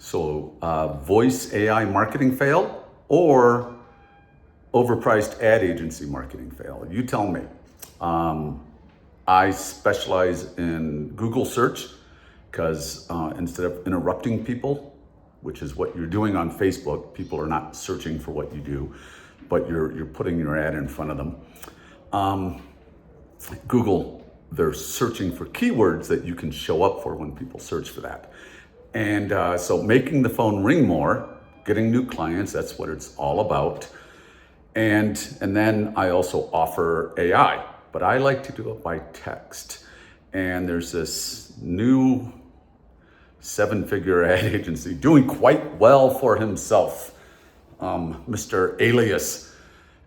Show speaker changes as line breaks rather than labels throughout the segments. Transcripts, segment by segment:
So voice AI marketing fail or overpriced ad agency marketing fail? You tell me. I specialize in Google search because instead of interrupting people, which is what you're doing on Facebook, people are not searching for what you do, but you're putting your ad in front of them. Google, they're searching for keywords that you can show up for when people search for that. And so making the phone ring more, getting new clients, that's what it's all about. And then I also offer AI, but I like to do it by text. And there's this new 7-figure ad agency doing quite well for himself, Mr. Alias.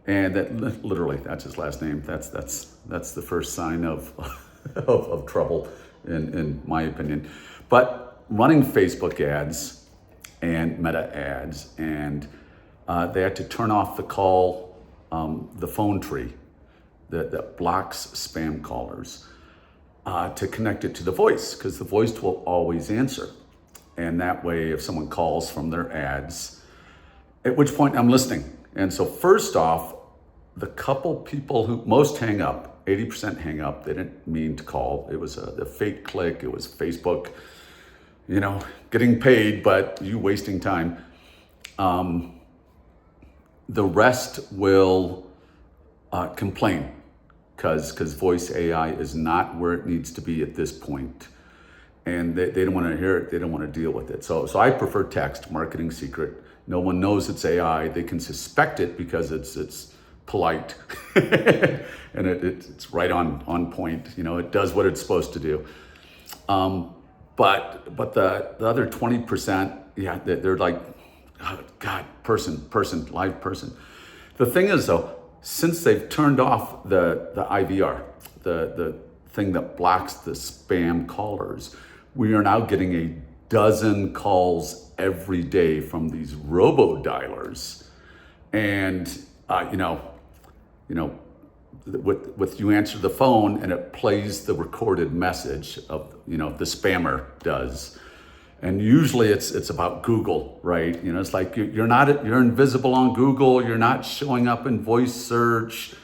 And that literally, that's his last name. That's the first sign of of trouble, in my opinion. But running Facebook ads and Meta ads, and they had to turn off the phone tree that blocks spam callers to connect it to the voice, because the voice will always answer. And that way, if someone calls from their ads, at which point I'm listening. And so first off, the couple people who most hang up, 80% hang up, they didn't mean to call. It was a fake click, it was Facebook, getting paid, but you wasting time. The rest will complain because voice AI is not where it needs to be at this point. And they don't want to hear it, they don't want to deal with it. So I prefer text, marketing secret. No one knows it's AI. They can suspect it because it's polite and it's right on point. It does what it's supposed to do. But the other 20%, yeah, they're like, oh, God, live person. The thing is though, since they've turned off the IVR, the thing that blocks the spam callers, we are now getting a dozen calls every day from these robo-dialers. And, with you answer the phone and it plays the recorded message of, the spammer does. And usually it's about Google, right? It's like you're invisible on Google. You're not showing up in voice search.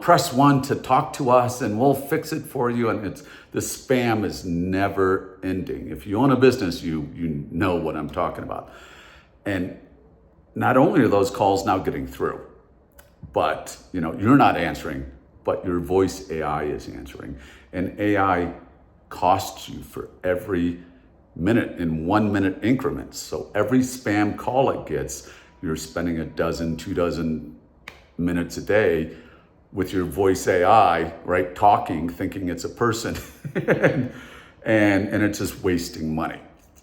Press 1 to talk to us and we'll fix it for you. And the spam is never ending. If you own a business, you know what I'm talking about. And not only are those calls now getting through, but you're not answering, but your voice AI is answering. And AI costs you for every minute in 1 minute increments. So every spam call it gets, you're spending a dozen, 2 dozen minutes a day with your voice AI, right? Talking, thinking it's a person and it's just wasting money.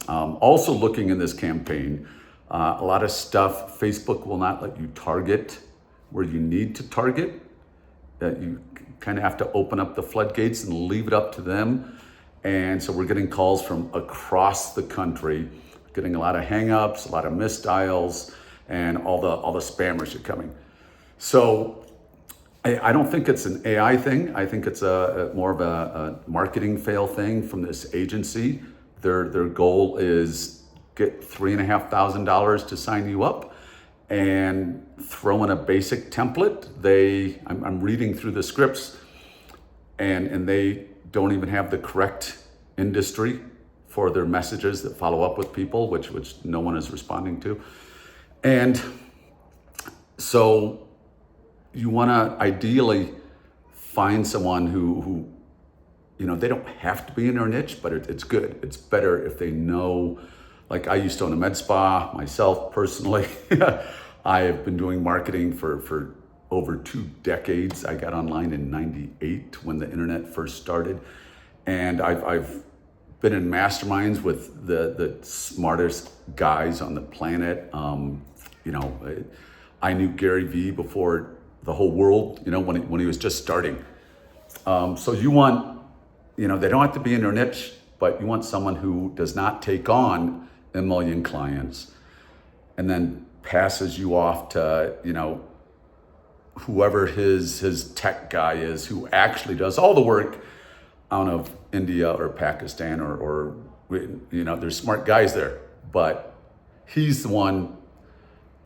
Also looking in this campaign, a lot of stuff, Facebook will not let you target where you need to target. That you kind of have to open up the floodgates and leave it up to them. And so we're getting calls from across the country, getting a lot of hangups, a lot of missed dials, and all the spammers are coming. So I don't think it's an AI thing. I think it's more of a marketing fail thing from this agency. Their goal is get $3,500 to sign you up and throw in a basic template. I'm reading through the scripts and they don't even have the correct industry for their messages that follow up with people, which no one is responding to. And so you want to ideally find someone who they don't have to be in their niche, but it's good. It's better if they know. Like I used to own a med spa myself personally. I have been doing marketing for over 2 decades. I got online in '98 when the internet first started. And I've been in masterminds with the smartest guys on the planet. I knew Gary Vee before the whole world, when he was just starting. So you want, they don't have to be in their niche, but you want someone who does not take on a million clients and then passes you off to, whoever his tech guy is, who actually does all the work out of India or Pakistan or there's smart guys there, but he's the one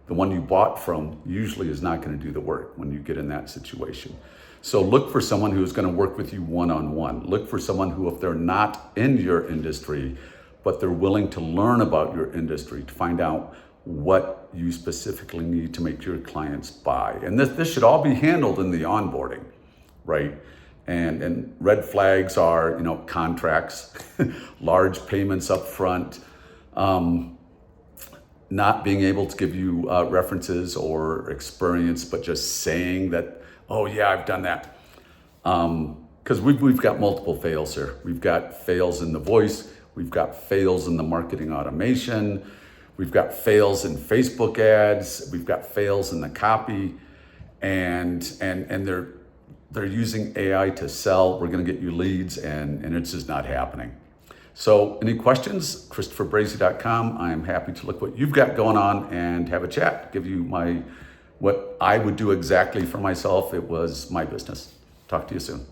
you bought from usually is not going to do the work when you get in that situation. So look for someone who's going to work with you one-on-one. Look for someone who, if they're not in your industry, but they're willing to learn about your industry to find out what you specifically need to make your clients buy. And this should all be handled in the onboarding, right? And red flags are, contracts, large payments up front, not being able to give you references or experience, but just saying that, oh yeah, I've done that. Because we've got multiple fails here. We've got fails in the voice, we've got fails in the marketing automation, we've got fails in Facebook ads, we've got fails in the copy, and they're using AI to sell. We're going to get you leads, and it's just not happening. So any questions, ChristopherBrazy.com. I am happy to look what you've got going on and have a chat, give you what I would do exactly for myself. It was my business. Talk to you soon.